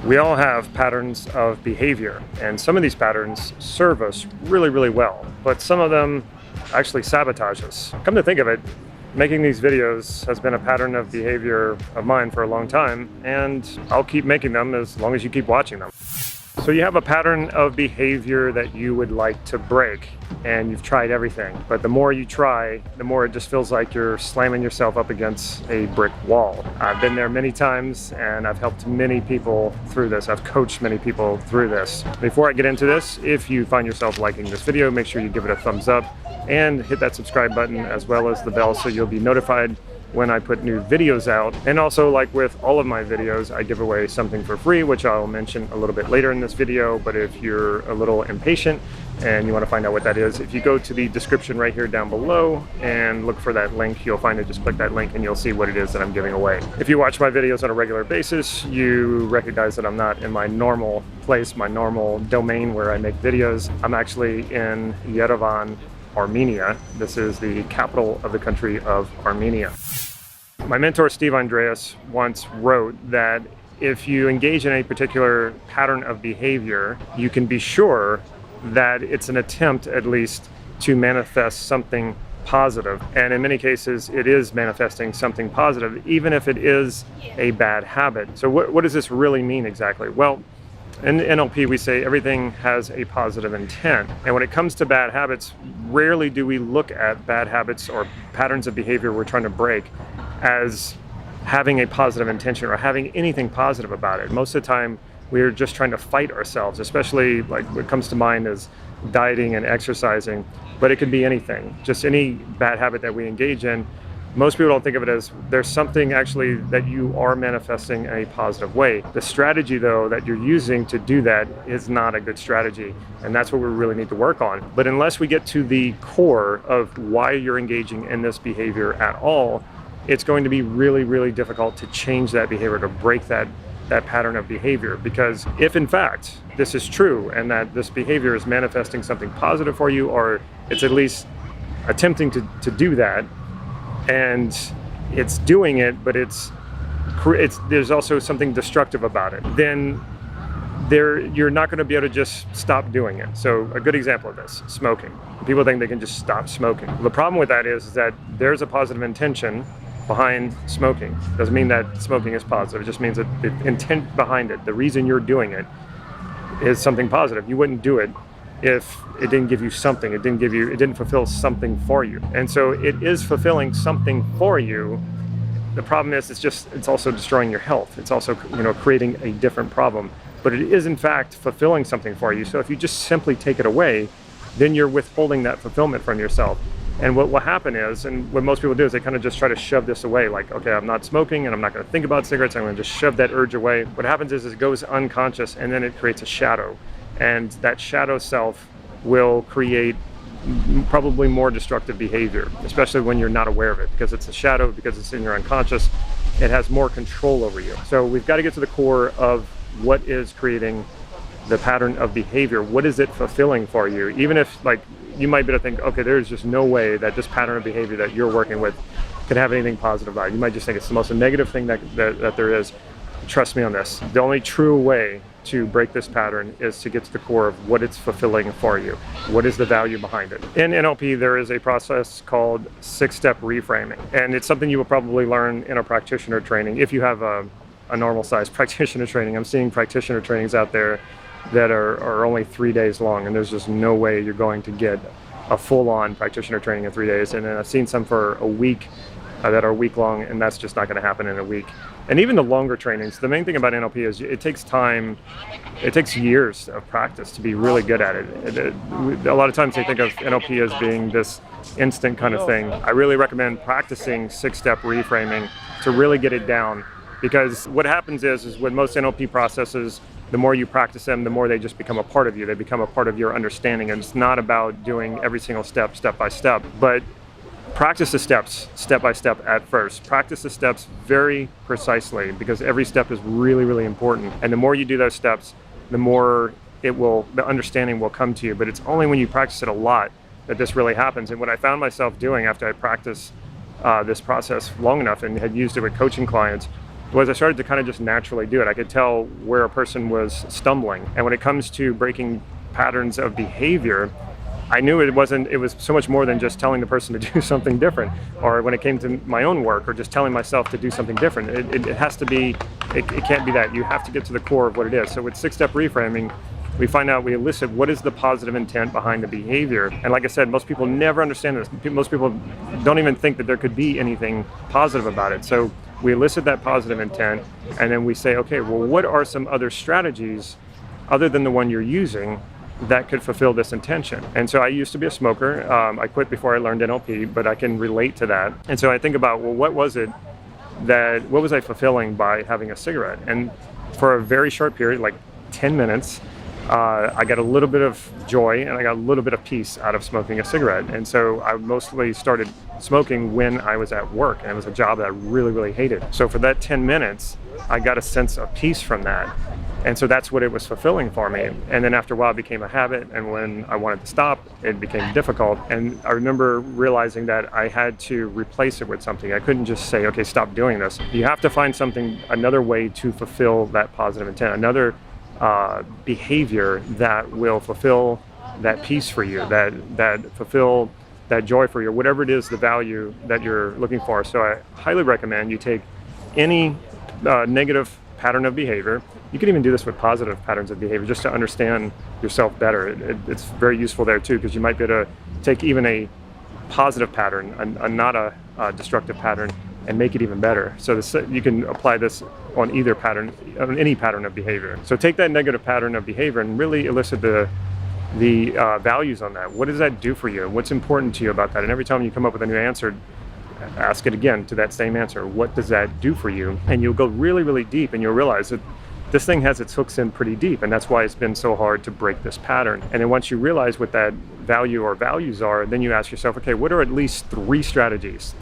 We all have patterns of behavior, and some of these patterns serve us really, really well, but some of them actually sabotage us. Come to think of it, making these videos has been a pattern of behavior of mine for a long time, and I'll keep making them as long as you keep watching them. So you have a pattern of behavior that you would like to break, and you've tried everything, but the more you try, the more it just feels like you're slamming yourself up against a brick wall. I've been there many times, and I've helped many people through this. I've coached many people through this. Before I get into this, if you find yourself liking this video, make sure you give it a thumbs up and hit that subscribe button as well as the bell so you'll be notified when I put new videos out. And also, like with all of my videos, I give away something for free, which I'll mention a little bit later in this video. But if you're a little impatient and you want to find out what that is, if you go to the description right here down below and look for that link, you'll find it. Just click that link and you'll see what it is that I'm giving away. If you watch my videos on a regular basis, you recognize that I'm not in my normal place, my normal domain where I make videos. I'm actually in Yerevan, Armenia. This is the capital of the country of Armenia. My mentor, Steve Andreas, once wrote that if you engage in a particular pattern of behavior, you can be sure that it's an attempt, at least, to manifest something positive. And in many cases, it is manifesting something positive, even if it is a bad habit. So what does this really mean exactly? Well, in NLP, we say everything has a positive intent. And when it comes to bad habits, rarely do we look at bad habits or patterns of behavior we're trying to break as having a positive intention or having anything positive about it. Most of the time, we're just trying to fight ourselves, especially like what comes to mind is dieting and exercising, but it could be anything, just any bad habit that we engage in. Most people don't think of it as there's something actually that you are manifesting in a positive way. The strategy, though, that you're using to do that is not a good strategy, and that's what we really need to work on. But unless we get to the core of why you're engaging in this behavior at all, it's going to be really, really difficult to change that behavior, to break that pattern of behavior. Because if in fact this is true and that this behavior is manifesting something positive for you, or it's at least attempting to do that, and it's doing it, but there's also something destructive about it, then you're not going to be able to just stop doing it. So a good example of this, smoking. People think they can just stop smoking. The problem with that is that there's a positive intention behind smoking. Doesn't mean that smoking is positive. It just means that the intent behind it, the reason you're doing it, is something positive. You wouldn't do it if it didn't give you something. It didn't fulfill something for you. And so it is fulfilling something for you. The problem is it's also destroying your health. It's also, creating a different problem. But it is in fact fulfilling something for you. So if you just simply take it away, then you're withholding that fulfillment from yourself. And what will happen is, and what most people do is they kind of just try to shove this away, like, okay, I'm not smoking and I'm not going to think about cigarettes, I'm going to just shove that urge away. What happens is it goes unconscious, and then it creates a shadow. And that shadow self will create probably more destructive behavior, especially when you're not aware of it, because it's a shadow, because it's in your unconscious. It has more control over you. So we've got to get to the core of what is creating the pattern of behavior. What is it fulfilling for you? Even if, like, you might be able to think, okay, there's just no way that this pattern of behavior that you're working with could have anything positive about it. You might just think it's the most negative thing that there is. Trust me on this. The only true way to break this pattern is to get to the core of what it's fulfilling for you. What is the value behind it? In NLP, there is a process called 6-step reframing, and it's something you will probably learn in a practitioner training if you have a normal size practitioner training. I'm seeing practitioner trainings out there that are only 3 days long, and there's just no way you're going to get a full-on practitioner training in 3 days. And then I've seen some for a week that are week-long, and that's just not going to happen in a week. And even the longer trainings, the main thing about NLP is it takes time, it takes years of practice to be really good at it. A lot of times they think of NLP as being this instant kind of thing. I really recommend practicing 6-step reframing to really get it down, because what happens is with most NLP processes, the more you practice them, the more they just become a part of you. They become a part of your understanding, and it's not about doing every single step, step by step, but practice the steps step by step at first. Practice the steps very precisely, because every step is really, really important. And the more you do those steps, the more the understanding will come to you. But it's only when you practice it a lot that this really happens. And what I found myself doing after I practiced this process long enough and had used it with coaching clients was I started to kind of just naturally do it. I could tell where a person was stumbling. And when it comes to breaking patterns of behavior, I knew it was so much more than just telling the person to do something different. Or when it came to my own work, or just telling myself to do something different. It has to be, it can't be that. You have to get to the core of what it is. So with 6-step reframing, we find out, we elicit what is the positive intent behind the behavior. And like I said, most people never understand this. Most people don't even think that there could be anything positive about it. So we elicit that positive intent, and then we say, okay, well, what are some other strategies other than the one you're using that could fulfill this intention? And so I used to be a smoker. I quit before I learned NLP, but I can relate to that. And so I think about, well, what was I fulfilling by having a cigarette? And for a very short period, like 10 minutes, I got a little bit of joy and I got a little bit of peace out of smoking a cigarette. And so I mostly started smoking when I was at work, and it was a job that I really, really hated. So for that 10 minutes, I got a sense of peace from that. And so that's what it was fulfilling for me. And then after a while it became a habit, and when I wanted to stop, it became difficult. And I remember realizing that I had to replace it with something. I couldn't just say, okay, stop doing this. You have to find something, another way to fulfill that positive intent, another behavior that will fulfill that peace for you, that fulfill that joy for you, whatever it is, the value that you're looking for. So I highly recommend you take any negative pattern of behavior. You can even do this with positive patterns of behavior, just to understand yourself better. It's very useful there too, because you might be able to take even a positive pattern, not a destructive pattern, and make it even better. So you can apply this on either pattern, on any pattern of behavior. So take that negative pattern of behavior and really elicit the values on that. What does that do for you? What's important to you about that? And every time you come up with a new answer, ask it again to that same answer. What does that do for you? And you'll go really, really deep, and you'll realize that this thing has its hooks in pretty deep, and that's why it's been so hard to break this pattern. And then once you realize what that value or values are, then you ask yourself, okay, what are at least three strategies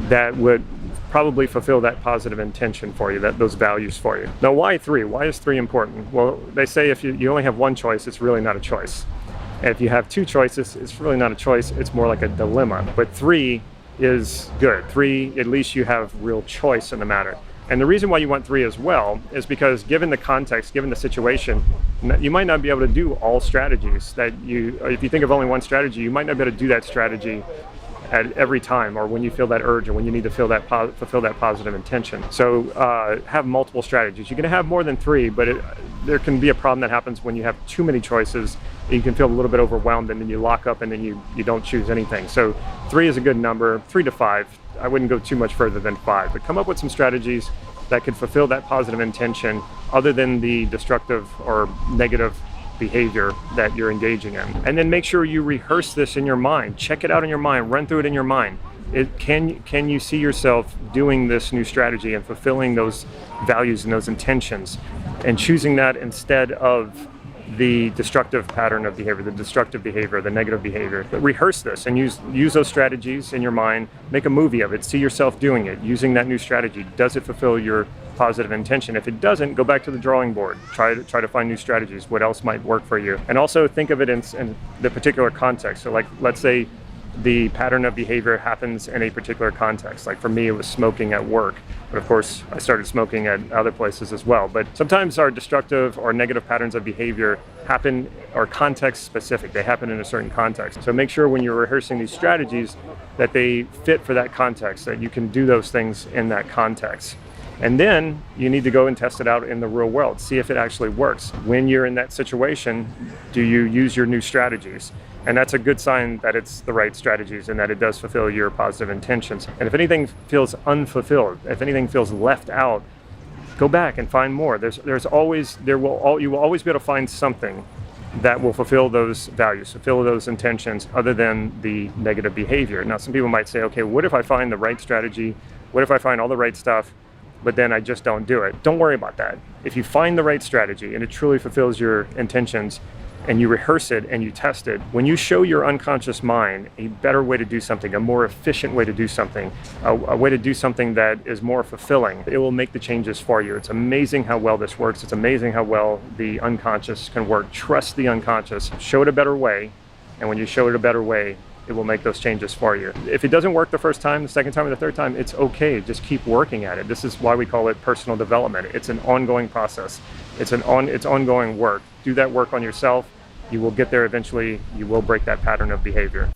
that would probably fulfill that positive intention for you, those values for you. Now, why 3? Why is 3 important? Well, they say if you only have one choice, it's really not a choice. And if you have 2 choices, it's really not a choice, it's more like a dilemma. But 3 is good. 3, at least you have real choice in the matter. And the reason why you want 3 as well is because given the context, given the situation, you might not be able to do all strategies if you think of only one strategy, you might not be able to do that strategy at every time, or when you feel that urge, or when you need to fulfill that positive intention. So have multiple strategies. You can have more than 3, but there can be a problem that happens when you have too many choices. You can feel a little bit overwhelmed, and then you lock up, and then you don't choose anything. So 3 is a good number. 3 to 5. I wouldn't go too much further than 5, but come up with some strategies that could fulfill that positive intention other than the destructive or negative behavior that you're engaging in. And then make sure you rehearse this in your mind. Check it out in your mind, run through it in your mind. Can you see yourself doing this new strategy and fulfilling those values and those intentions, and choosing that instead of the destructive pattern of behavior, the destructive behavior, the negative behavior. But rehearse this and use those strategies in your mind. Make a movie of it. See yourself doing it, using that new strategy. Does it fulfill your positive intention? If it doesn't, go back to the drawing board. Try to find new strategies. What else might work for you? And also think of it in the particular context. So like, let's say the pattern of behavior happens in a particular context. Like for me, it was smoking at work. But of course, I started smoking at other places as well. But sometimes our destructive or negative patterns of behavior happen, are context specific. They happen in a certain context. So make sure when you're rehearsing these strategies that they fit for that context, that you can do those things in that context. And then you need to go and test it out in the real world. See if it actually works. When you're in that situation, do you use your new strategies? And that's a good sign that it's the right strategies and that it does fulfill your positive intentions. And if anything feels unfulfilled, if anything feels left out, go back and find more. You will always be able to find something that will fulfill those values, fulfill those intentions, other than the negative behavior. Now, some people might say, okay, what if I find the right strategy? What if I find all the right stuff, but then I just don't do it? Don't worry about that. If you find the right strategy and it truly fulfills your intentions, and you rehearse it and you test it, when you show your unconscious mind a better way to do something, a more efficient way to do something, a way to do something that is more fulfilling, it will make the changes for you. It's amazing how well this works. It's amazing how well the unconscious can work. Trust the unconscious. Show it a better way, and when you show it a better way, it will make those changes for you. If it doesn't work the first time, the second time, or the third time, it's okay. Just keep working at it. This is why we call it personal development. It's an ongoing process. It's ongoing work. Do that work on yourself. You will get there eventually. You will break that pattern of behavior.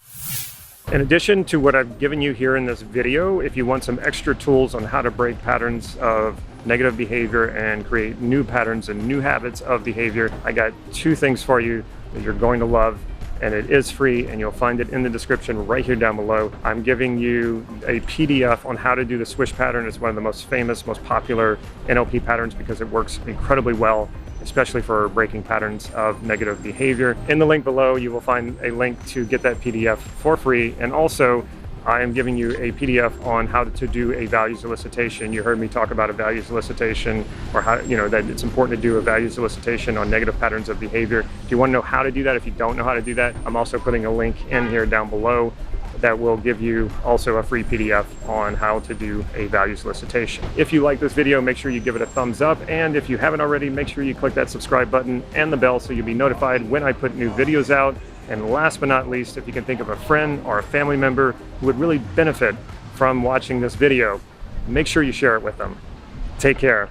In addition to what I've given you here in this video, if you want some extra tools on how to break patterns of negative behavior and create new patterns and new habits of behavior, I got 2 things for you that you're going to love, and it is free, and you'll find it in the description right here down below. I'm giving you a PDF on how to do the Swish pattern. It's one of the most famous, most popular NLP patterns because it works incredibly well, especially for breaking patterns of negative behavior. In the link below, you will find a link to get that PDF for free. And also, I am giving you a PDF on how to do a values elicitation. You heard me talk about a values elicitation, or how, that it's important to do a values elicitation on negative patterns of behavior. If you want to know how to do that, if you don't know how to do that, I'm also putting a link in here down below that will give you also a free PDF on how to do a values elicitation. If you like this video, make sure you give it a thumbs up. And if you haven't already, make sure you click that subscribe button and the bell so you'll be notified when I put new videos out. And last but not least, if you can think of a friend or a family member who would really benefit from watching this video, make sure you share it with them. Take care.